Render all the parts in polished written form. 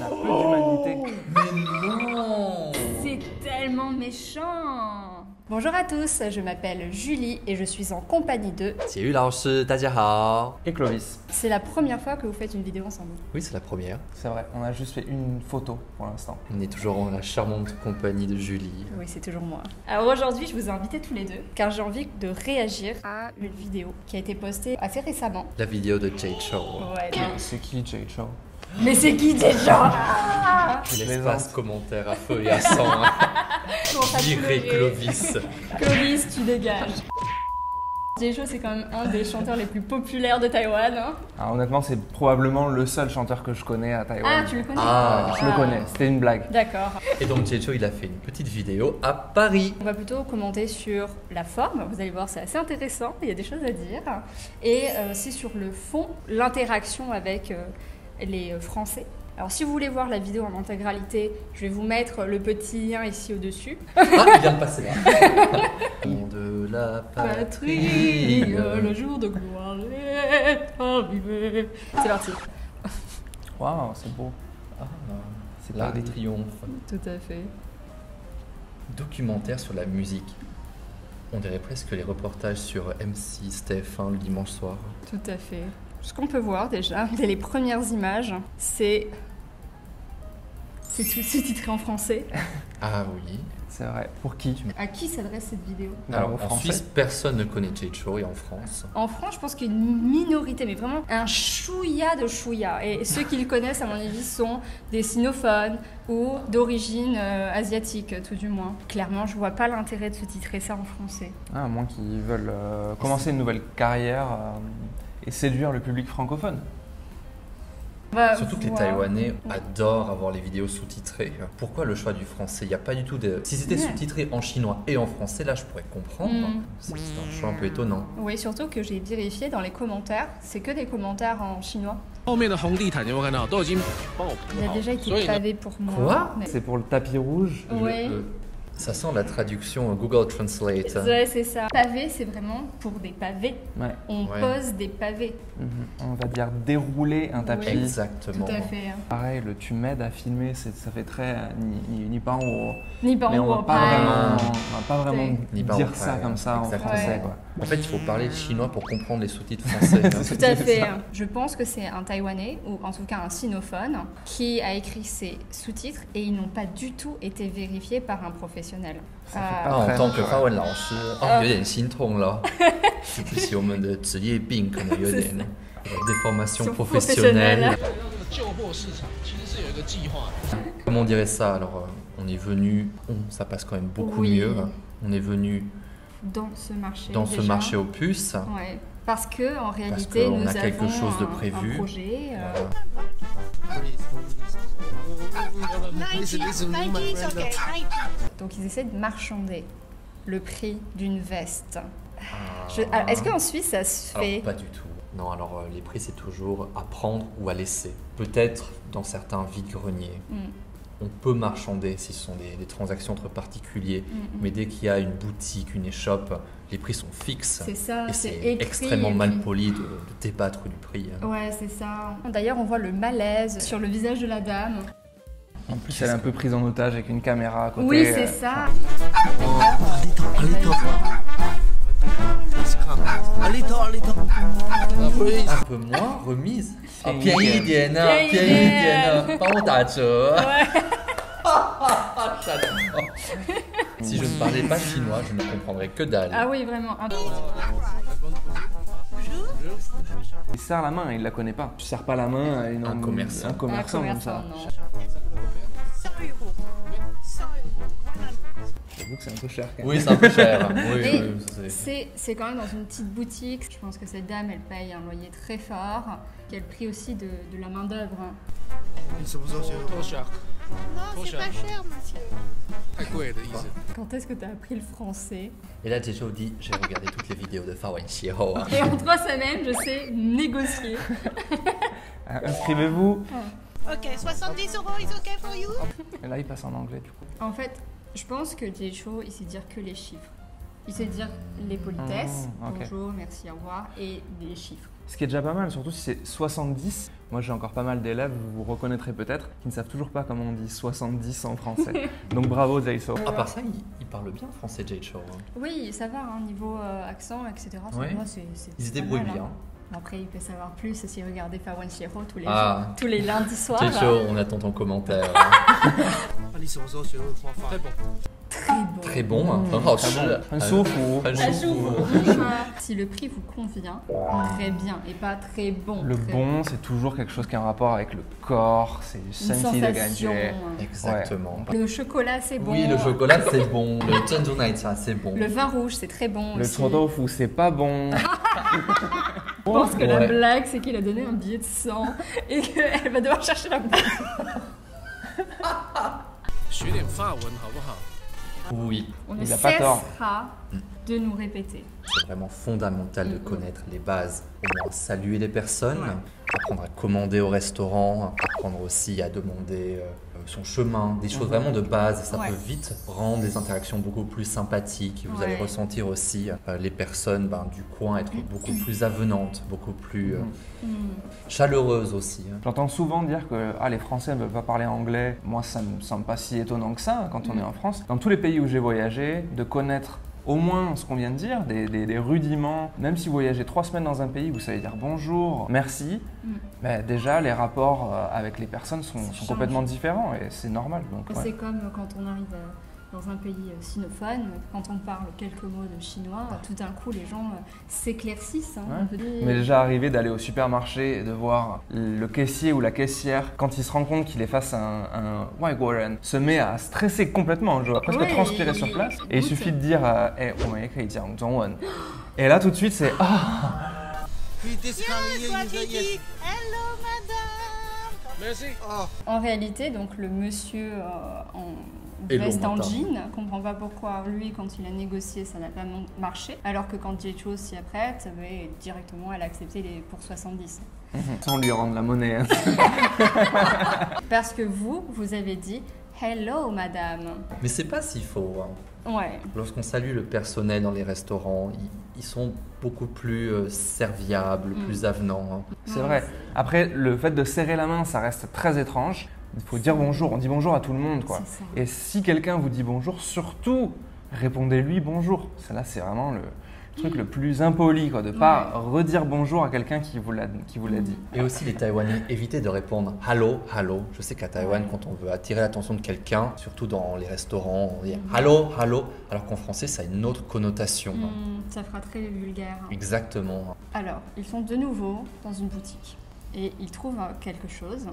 On a peu d'humanité. Mais non! C'est tellement méchant. Bonjour à tous, je m'appelle Julie et je suis en compagnie de... 杰宇老师，大家好。 Et Clovis. C'est la première fois que vous faites une vidéo ensemble. Oui, c'est la première. C'est vrai, on a juste fait une photo pour l'instant. On est toujours en la charmante compagnie de Julie. Oui, c'est toujours moi. Alors aujourd'hui, je vous ai invités tous les deux car j'ai envie de réagir à une vidéo qui a été postée assez récemment. La vidéo de Jay Chou. Ouais. C'est qui Jay Chou? Mais c'est qui déjà? Je laisse pas ce commentaire à feu et à sang. Hein. Virez Clovis. Clovis, tu dégages. Jay Chou, c'est quand même un des chanteurs les plus populaires de Taïwan. Hein. Ah, honnêtement, c'est probablement le seul chanteur que je connais à Taïwan. Ah, tu le connais? Ah. Je le connais, c'était une blague. D'accord. Et donc Jay Chou, il a fait une petite vidéo à Paris. On va plutôt commenter sur la forme, vous allez voir c'est assez intéressant, il y a des choses à dire. Et aussi sur le fond, l'interaction avec les Français. Alors si vous voulez voir la vidéo en intégralité, je vais vous mettre le petit lien ici au-dessus. Ah, il vient de passer là. De la patrie, le jour de gloire est arrivé. C'est parti. Waouh, c'est beau. Ah, c'est l'Arc des Paris. Triomphes. Tout à fait. Documentaire sur la musique. On dirait presque les reportages sur M6, TF1 le dimanche soir. Tout à fait. Ce qu'on peut voir déjà, dès les premières images, c'est tout sous-titré en français. Ah oui. C'est vrai. Pour qui? À qui s'adresse cette vidéo? Alors Aux en Français. Suisse, personne ne connaît Jay Chou et en France. En France, je pense qu'il y a une minorité, mais vraiment un chouïa de chouïa. Et ceux qui le connaissent, à mon avis, sont des sinophones ou d'origine asiatique, tout du moins. Clairement, je vois pas l'intérêt de se titrer ça en français. Ah, à moins qu'ils veulent commencer une nouvelle carrière et séduire le public francophone. On va Surtout que les voir. Taïwanais adorent avoir les vidéos sous-titrées. Pourquoi le choix du français? Il n'y a pas du tout de... Si c'était Ouais. sous-titré en chinois et en français, là je pourrais comprendre. Mm. C'est un choix un peu étonnant. Oui, surtout que j'ai vérifié dans les commentaires, c'est que des commentaires en chinois. 后面的红地毯有没有看到？都已经帮我铺 Il a 好 déjà 了， été 所以呢， pavé pour moi. Quoi mais- C'est pour le tapis rouge. Ouais. Ça sent la traduction Google Translate. Ouais, c'est ça. Pavé, c'est vraiment pour des pavés. Ouais. On Ouais. pose des pavés. On va dire dérouler un tapis. Oui. Exactement. Tout à fait. Pareil, le tu m'aides à filmer, ça fait très ni pas en Ni par Mais où on va pas vraiment Ni pas dire au ça paille. comme ça en Exactement. français, Ouais. quoi. En fait, il faut parler chinois pour comprendre les sous-titres français. Tout à fait. Je pense que c'est un Taïwanais, ou en tout cas un sinophone, qui a écrit ces sous-titres et ils n'ont pas du tout été vérifiés par un professionnel. Ça fait Ah, pas en très- tant que 发文老师，哦，有点心痛了。是不是我们的职业病可能有点déformation professionnelle？ 那个旧货市场其实是有一个计划的。 Comment on dirait ça? Alors, on est venu, ça passe quand même beaucoup Oui. mieux. On est venu Dans ce marché. dans ce déjà. marché aux puces. Ouais. Parce que en réalité, qu'on nous a quelque avons chose de un prévu. projet. Donc ils essaient de marchander le prix d'une veste. Alors, est-ce qu'en Suisse ça se Alors, fait? pas du tout. Non, alors les prix, c'est toujours à prendre ou à laisser. Peut-être dans certains vides-greniers. Mm. On peut marchander si ce sont des transactions entre particuliers, mais dès qu'il y a une boutique, une échoppe, les prix sont fixes. C'est ça, Et c'est c'est écrit, extrêmement et mal puis- poli de débattre du prix. Ouais, c'est ça. D'ailleurs, on voit le malaise sur le visage de la dame. En plus, elle est un peu prise en otage avec une caméra à côté. Oui, c'est ça. Un peu moins, remise. Ah, 便宜一点呢，便宜一点呢，帮我打折。J'adore. Si je ne parlais pas chinois, je ne comprendrais que dalle. Ah oui, vraiment. Il serre la main, il la connaît pas. Tu serres pas la main à Un commerçant. un commerçant comme ça. non. J'avoue que c'est un peu cher quand même. Oui, c'est un peu cher. Oui, Mais oui, ça, c'est- c'est quand même dans une petite boutique. Je pense que cette dame, elle paye un loyer très fort. Quel prix aussi de la main-d'œuvre. 脱下 Non, c'est pas cher, monsieur. 太贵的意思。 Quand est-ce que tu as appris le français? Et là, Jay Chou dit, j'ai regardé toutes les vidéos de Fa Wenxiehou. Et en 3 semaines, je sais négocier. Inscrivez-vous. Ok, 70 euros is okay for you? Et là, il passe en anglais du coup. En fait, je pense que Jay Chou, il sait dire que les chiffres. Il sait dire les politesses, ok. bonjour, merci, au revoir, et les chiffres. Ce qui est déjà pas mal, surtout si c'est 70. Moi, j'ai encore pas mal d'élèves, vous vous reconnaîtrez peut-être, qui ne savent toujours pas comment on dit 70 en français. Donc bravo, Zaiso. À part ça, il parle bien français, Jade Chou. Hein. Oui, ça va, hein, niveau accent, etc. Ouais. Moi, c'est Ils se débrouillent pas mal, bien. hein. Après, il peut savoir plus si vous regardez Fawen Shiro tous les Ah. jours, tous les lundis soirs. Jade Chou, on attend ton commentaire. 那你什么时候学会画画？太棒！ Très bon. Très bon, hein. 很好吃，很舒服。很Ah, 舒服。 Si le prix vous convient, très bien, et pas très bon. Le très bon, c'est toujours quelque chose qui a un rapport avec le corps, c'est Une senti de sensation. gagne. Exactement. Le chocolat, c'est bon. Oui, le chocolat c'est bon, le Zhenjiu Naicha c'est bon. Le vin rouge, c'est très bon Le aussi. tofu, c'est pas bon. Je pense que la Ouais. blague, c'est qu'il a donné un billet de 100 et qu'elle va devoir chercher la blague. 学点法文好不好？ Oui, On ne Il a pas tort. cessera de nous répéter. c'est vraiment fondamental de connaître les bases. Au moins saluer les personnes, apprendre à commander au restaurant, apprendre aussi à demander son chemin, des choses vraiment de base. Ça Ouais. peut vite rendre les interactions beaucoup plus sympathiques. Vous allez Ouais. ressentir aussi les personnes du coin être beaucoup plus avenantes, beaucoup plus chaleureuses aussi. Hein. J'entends souvent dire que les Français ne veulent pas parler anglais. Moi, ça me semble pas si étonnant que ça quand on est en France. Dans tous les pays où j'ai voyagé, de connaître au moins ce qu'on vient de dire, des rudiments. Même si vous voyagez 3 semaines dans un pays, vous savez dire bonjour, merci. Ben, déjà, les rapports avec les personnes sont change. complètement différents et c'est normal. Donc, ouais. C'est comme quand on arrive dans un pays sinophone, quand on parle quelques mots de chinois, tout d'un coup les gens s'éclaircissent. Hein, Ouais. on peut dire. Il m'est déjà arrivé d'aller au supermarché et de voir le caissier ou la caissière, quand il se rend compte qu'il est face à un Waiguoren, se met à stresser complètement, je vois presque Ouais, transpirer il- sur place. il Et il goûte. suffit de dire on可以讲中文. Et là tout de suite c'est可以 discount Toi, Kiki. Hello, madame. Merci. En réalité, donc le monsieur en Hello, veste en madame. jean comprend pas pourquoi lui, quand il a négocié, ça n'a pas marché, alors que quand Jecho s'y apprête, directement elle a accepté pour 70. sans lui rendre la monnaie. Hein. Parce que vous avez dit hello madame. Mais c'est pas si faux. Hein. Ouais. Lorsqu'on salue le personnel dans les restaurants, ils sont beaucoup plus serviables, plus avenants. Hein. C'est vrai. Après, le fait de serrer la main, ça reste très étrange. Il faut dire bonjour. On dit bonjour à tout le monde, quoi. C'est ça. Et si quelqu'un vous dit bonjour, surtout répondez-lui bonjour. Là, c'est vraiment le truc le plus impoli, quoi, de pas redire bonjour à quelqu'un qui vous l'a dit. Et aussi les Taïwanais, évitez de répondre hello, hello. Je sais qu'à Taïwan, Ouais. quand on veut attirer l'attention de quelqu'un, surtout dans les restaurants, on dit hello, hello, alors qu'en français, ça a une autre connotation. Hein. Ça fera très vulgaire. Exactement. Alors, ils sont de nouveau dans une boutique et ils trouvent quelque chose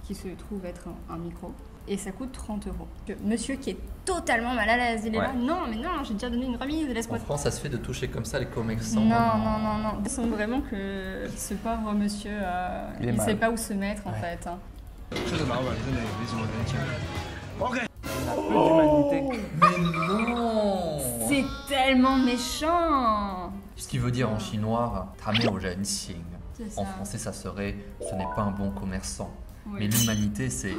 qui se trouve être un micro et ça coûte 30 €. Monsieur qui est totalement mal à l'aise, il est Ouais. là, non, mais non, j'ai déjà donné une remise, En laisse-moi. France, ça se fait de toucher comme ça les commerçants. Non, non, non, non. Ils sont vraiment que ce pauvre monsieur, Il est il mal. sait pas où se mettre en fait. Hein. 这个老板真的也没什么人情味。OK。 Peu d'humanité. Mais non C'est tellement méchant. Ce qui veut dire en chinois, 他没有人情. C'est ça. En français, ça serait ce n'est pas un bon commerçant. Oui. Mais l'humanité, c'est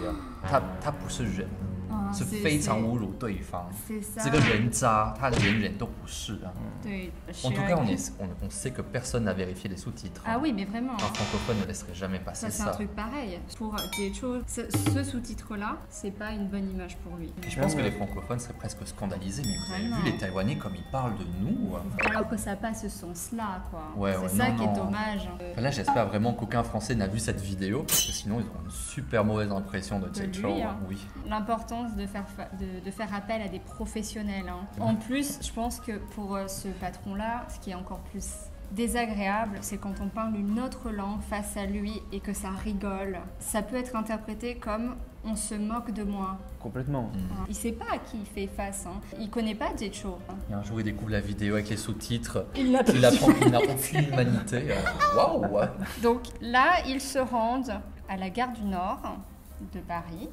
他不是人， Ah, 是 c'est- 非常 c'est- 侮辱对方。 C'est ça. 这个人渣，他连人都不是啊。对 En tout cas, Chirac. on sait que personne n'a vérifié les sous-titres. Ah oui, mais vraiment. Un francophone ne laisserait jamais passer Ça, c'est un ça. truc pareil. Pour Jecho, ce sous-titre-là, c'est pas une bonne image pour lui. Et je pense que les francophones seraient presque scandalisés. Mais vous avez Vraiment. vu les Taïwanais comme ils parlent de nous hein. Alors que ça n'a pas ce sens-là, quoi. Ouais, c'est ouais, ça non, qui est non. dommage. Là, j'espère vraiment qu'aucun Français n'a vu cette vidéo, parce que sinon, ils auront une super mauvaise impression de Jade Chou. lui, hein. Oui. L'importance de faire appel à des professionnels. Hein. En plus, je pense que pour ce patron-là, ce qui est encore plus désagréable, c'est quand on parle une autre langue face à lui et que ça rigole. Ça peut être interprété comme on se moque de moi. Complètement. Il sait pas à qui il fait face. Hein. Il connaît pas Jecho. Hein. Et un jour, il découvre la vidéo avec les sous-titres. Il n'a pas. Il apprend qu'il n'a aucune humanité. Waouh ouais. Donc là, ils se rendent à la gare du Nord de Paris.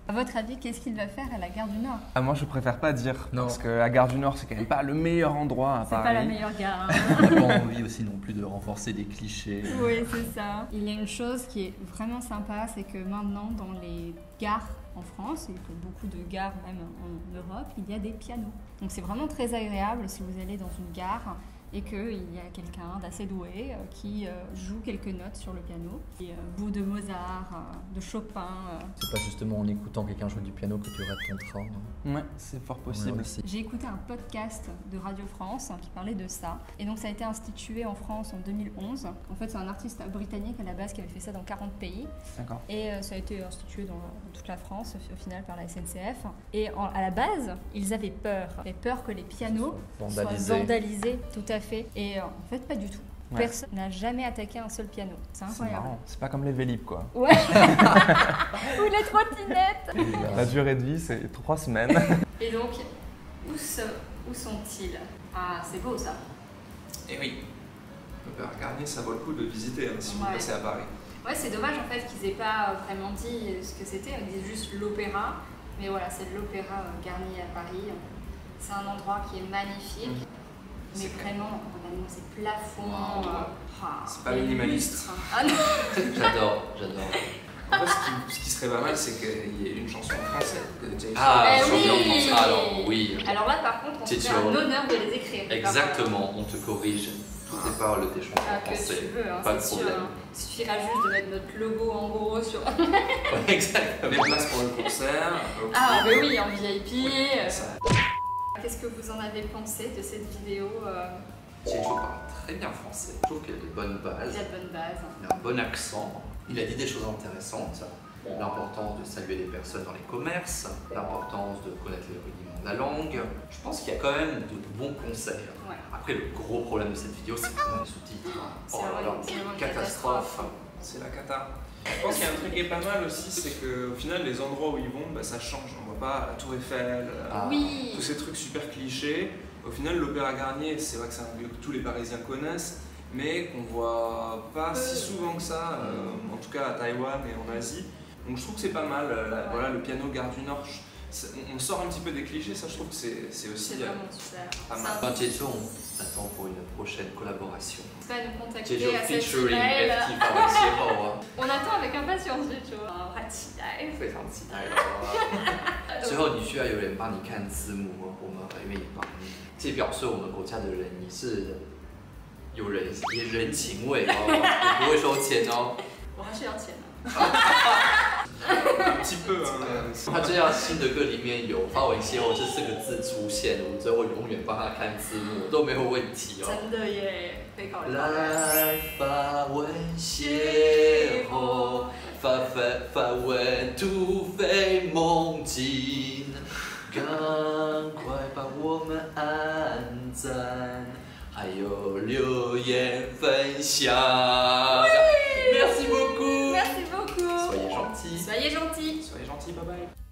À votre avis, qu'est-ce qu'il va faire à la gare du Nord? Ah, moi, je préfère pas dire. Non. Parce que la gare du Nord, c'est quand même pas le meilleur endroit à C'est Paris. pas la meilleure gare. Hein. On n'a pas envie aussi non plus de renforcer des clichés. Oui, c'est ça. Il y a une chose qui est vraiment sympa, c'est que maintenant, dans les gares en France, et que beaucoup de gares même en Europe, il y a des pianos. Donc c'est vraiment très agréable si vous allez dans une gare et qu'il y a quelqu'un d'assez doué qui joue quelques notes sur le piano. Et bout de Mozart, de Chopin. C'est pas justement en écoutant quelqu'un jouer du piano que tu rates ton train. Ouais, c'est fort possible. Ouais, aussi. J'ai écouté un podcast de Radio France qui parlait de ça. Et donc ça a été institué en France en 2011. En fait, c'est un artiste britannique à la base qui avait fait ça dans 40 pays. D'accord. Et ça a été institué dans toute la France au final par la SNCF. Et à la base, ils avaient peur. Ils avaient peur que les pianos Vandalisés. soient vandalisés, tout à fait. Et en fait, pas du tout. Ouais. Personne n'a jamais attaqué un seul piano. C'est C'est incroyable. marrant. C'est pas comme les Vélib, quoi. Ouais. Ou les trottinettes. La durée de vie, c'est 3 semaines. Et donc, où sont-ils? Ah, c'est beau ça. Et oui. L'Opéra Garnier, ça vaut le coup de visiter si vous Ouais. passez à Paris. Ouais, c'est dommage en fait qu'ils aient pas vraiment dit ce que c'était. Ils disaient juste l'opéra. Mais voilà, c'est l'Opéra Garnier à Paris. C'est un endroit qui est magnifique. Mais C'est vraiment, regardez-moi ces plafonds. Wow. C'est pas les minimaliste. lustres. Ah non. J'adore. En fait, ce qui serait pas mal, c'est qu'il y ait une chanson en français de James. Ah, Eh chanter en oui. français. Alors oui. Alors là, par contre, on se C'est fait un sûr. honneur de les écrire. Exactement, on te corrige toutes les paroles des chansons Ah, en que français. tu veux, hein, Pas de c'est sûr. problème. Hein. Il suffira juste de mettre notre logo en gros sur. Ouais, exactement. Les places pour le concert. Ah, bah oui, en VIP. Ça- Qu'est-ce que vous en avez pensé de cette vidéo? Chicho parle très bien français. Je trouve qu'il a de bonnes Il bases. y a de bonnes bases. Il a un bon accent. Il a dit des choses intéressantes. L'importance de saluer les personnes dans les commerces, l'importance de connaître les rudiments de la langue. Je pense qu'il y a quand même de bons conseils. Ouais. Après, le gros problème de cette vidéo, c'est vraiment les sous-titres. C'est Oh là vraiment- là, c'est vraiment une catastrophe. C'est la cata. Je pense qu'il y a un truc qui est pas mal aussi, c'est qu'au final, les endroits où ils vont, bah, ça change. On voit pas la Tour Eiffel, Ah. Oui. tous ces trucs super clichés. Au final, l'Opéra Garnier, c'est vrai que c'est un lieu que tous les Parisiens connaissent, mais qu'on voit pas si souvent que ça, en tout cas à Taïwan et en Asie. Donc je trouve que c'est pas mal. Voilà, le piano Gare du Nord, on sort un petit peu des clichés, ça je trouve que c'est aussi C'est vraiment super. pas C'est mal. un- Enfin, Chicho, on t'attend pour une prochaine collaboration. N'hésitez pas à nous contacter Chicho à cet featuring email. FT Pharmacy. On attend avec impatience Chicho. Un vrai petit live. 非常期待最后，你需要有人帮你看字幕哦，我们很愿意帮你。这表示我们国家的人也是有人情味哦，也不会收钱哦。我还是要钱的。 Un petit peu. Hein, 他这样新的歌里面有发文邂逅这4个字出现，我最后永远帮他看字幕都没有问题哦。真的耶，可以考虑。来发文邂逅，发文突飞猛进，赶快帮我们按赞，还有留言分享。Merci beaucoup. Merci beaucoup. Soyez gentils. Soyez gentils. Soyez gentils, bye bye.